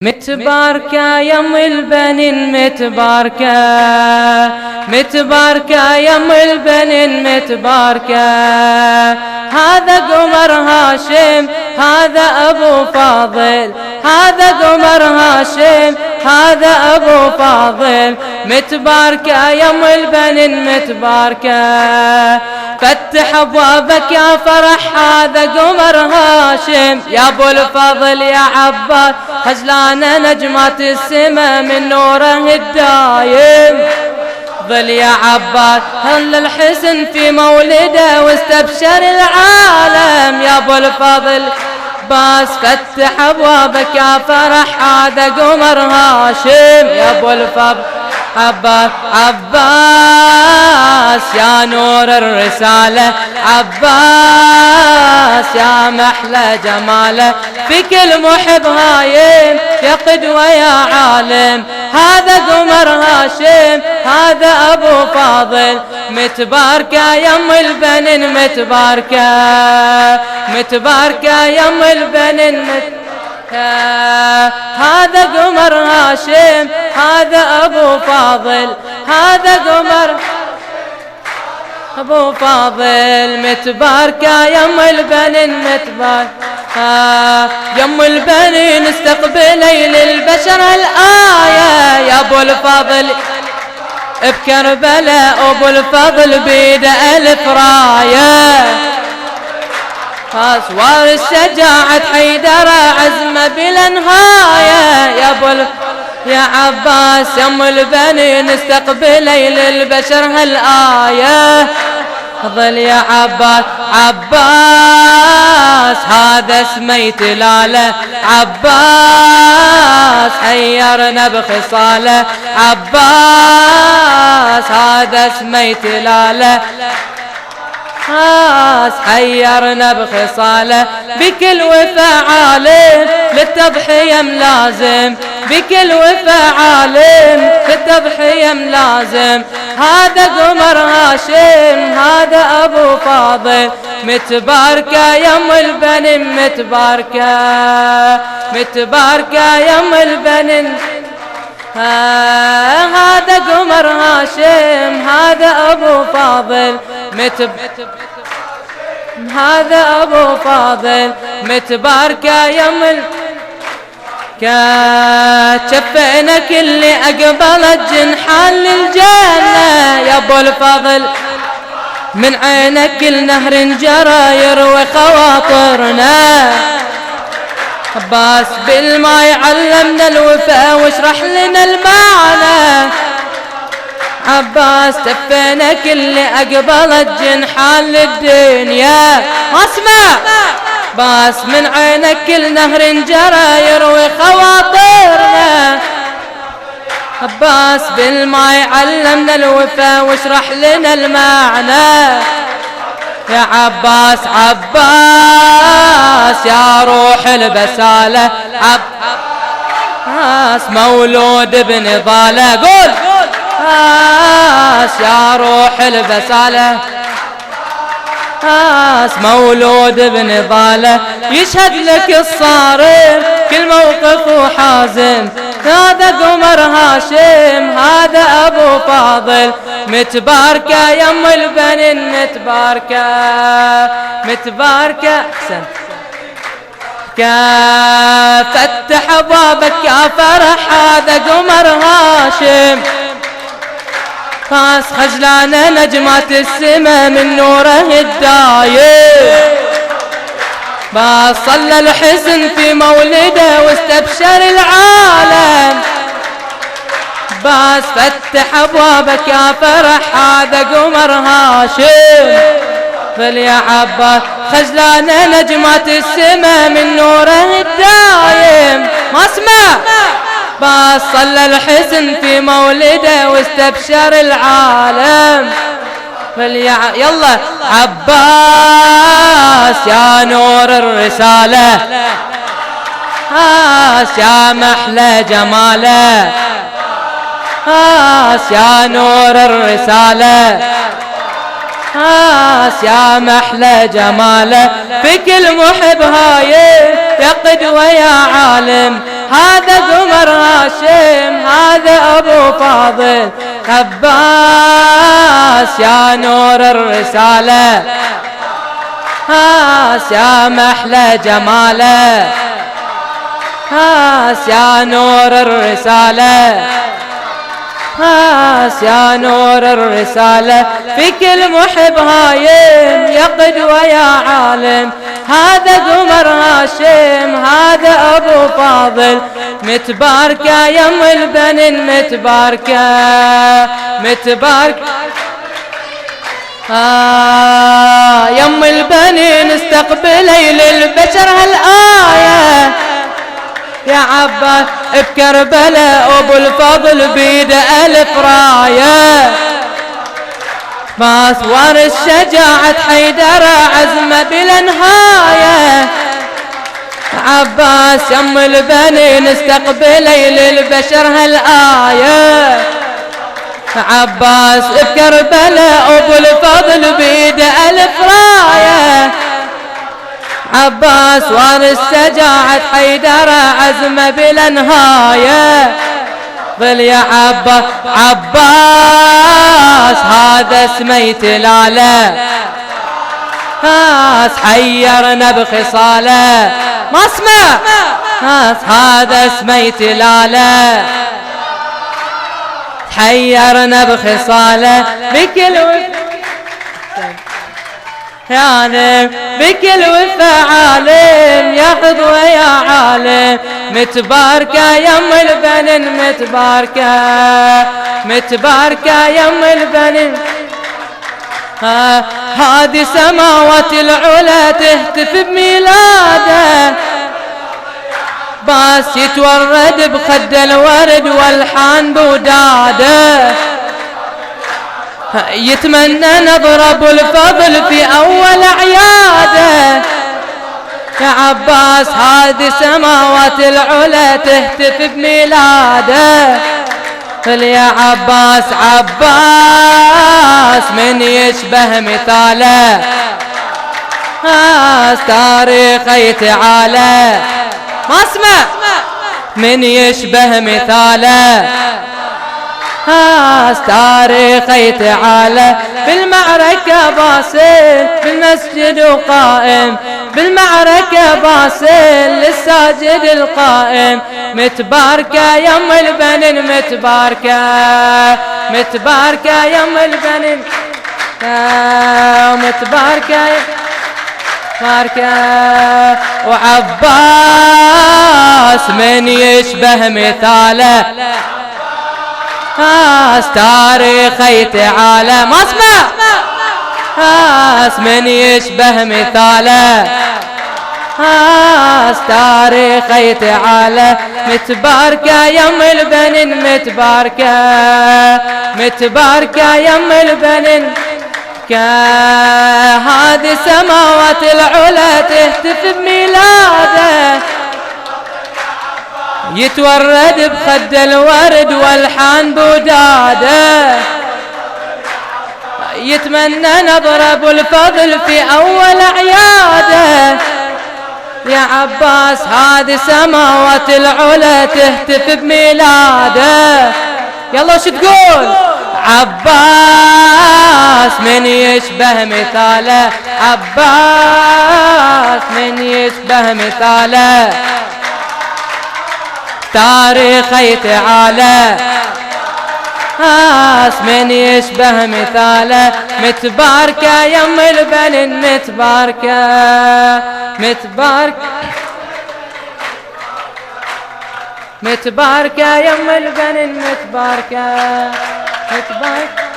متباركة يم البنين متباركة، متباركة يم البنين متباركة. هذا قمر هاشم هذا أبو فاضل، هذا قمر هاشم هذا أبو فاضل. متباركة يم البنين متباركة، فتح أبوابك يا فرح هذا قمر هاشم. يا أبو الفضل يا عباس خجلانة نجمات السما من نوره الدايم. ظل يا عباس هل الحسن في مولده واستبشر العالم. يا أبو الفضل عباس فتح أبوابك يا فرح هذا قمر هاشم. يا أبو الفضل عباس عباس يا نور الرسالة، عباس يا محلى جماله. في كل محب هايم يا قدوة يا عالم. هذا قمر هاشم هذا أبو فاضل. متباركة يم البنين متباركة، متباركة يم البنين هذا قمر هاشم هذا أبو فاضل، هذا قمر أبو فاضل. متباركة يم البنين متباركة، يم البنين استقبلي للبشر الآية. يا أبو الفضل بكربلاء أبو الفضل بيد ألف راية. أسوار الشجاعة حيدر عزمه بلا نهاية. يا أبو يا عباس يم البنين استقبلي للبشر هالآية. ظل يا عباس عباس هذا اسمي تلاله، عباس حيرنا بخصاله. عباس هذا اسمي تلاله، حيرنا بخصاله. بكل وفا عالم للتضحية ملازم، بكل وفا عالم للتضحية ملازم. هذا قمر هاشم هذا أبو فاضل. متباركة يم البنين متباركة، متباركة يم البنين. هذا قمر هاشم هذا أبو فاضل. هذا أبو فاضل. متباركة يم شفينا كل أقبلت جنحان للجنة. يا أبو الفضل من عينك كل نهر جرى يروي خواطرنا. عباس بالما يعلمنا الوفا واشرح لنا المعنى. عباس شفينا كل أقبلت جنحان للدنيا. اسمع عباس من عينك كل نهر جرى يروي خواطرنا. عباس بالما يعلمنا الوفا واشرح لنا المعنى. يا عباس عباس يا روح البسالة، عباس مولود بنضالة. قول يا روح البسالة، مولود بنضالة. يشهد لك الصارم كل موقف وحازم. هذا قمر هاشم هذا أبو فاضل. متباركة يم البنين متباركة، متباركة. أحسن فتح أبوابك يا فرح هذا قمر هاشم. خجلانة نجمات السما من نوره الدايم. صلى الحسن في مولده واستبشر العالم. فتح أبوابك يا فرح هذا قمر هاشم. فليا عباس خجلانة نجمات السما من نوره الدايم. ما اسمع صلى الحسن في مولده واستبشر العالم. يلا عباس يا نور الرسالة، يا محلى جماله. يا نور الرسالة، يا محلى جماله. في كل محب هايم يا قدوة يا عالم. هذا قمر هاشم هذا أبو فاضل عباس يا نور الرسالة هاس يا محلى جماله هاس يا نور الرسالة هاس يا نور الرسالة في كل محب هايم يا قدوة يا عالم هذا قمر هاشم هذا أبو فاضل متباركة يم البنين متباركة متباركة يم البنين استقبلي للبشر هالآية يا عباس بكربلاء أبو الفضل بيد ألف راية بأسوار الشجاعة حيدر عزمه بلا نهاية عباس يم البنين استقبلي للبشر هالآية عباس بكربلاء أبو الفضل بيد ألف راية عباس وارث شجاعة حيدر عزمه بلا نهاية ظل يا عباس هذا اسمه تلاله هاس حيرنا بخصاله ما اسمع هاس هذا اسمه تلاله حيرنا بخصاله بكل يعني بكل وفا عالم يا حظوة يا عالم متباركة يم البنين متباركة متباركة يم البنين هذه سماوات العلا تهتف بميلاده باس يتورد بخد الورد والحان بوداده يتمنى نضرب الفضل في أول عياده يا عباس هذه سماوات العلا تهتف بميلاده يا عباس عباس من يشبه مثاله تاريخي تعالى ما اسمع من يشبه مثاله تاريخي تعالى بالمعركة باسل بالمسجد وقائم بالمعركة باسل للساجد القائم متباركة يم البنين متباركة متباركة يم البنين متباركة متباركة وعباس من يشبه مثاله تاريخي تعالى ما اسمع من يشبه مثاله تاريخي تعالى متباركة يم البنين متباركة متباركة يم البنين هذه سماوات العلا تهتف بميلاده يتورد بخد الورد والحان بوداده يتمنى نضرب الفضل في أول عياده يا عباس هذه سماوات العلا تهتف بميلاده يلا وش تقول عباس من يشبه مثاله عباس من يشبه مثاله تاريخي تعالى من يشبه مثاله متباركة يم البنين متباركة متباركة متباركة يم البنين متباركة متباركة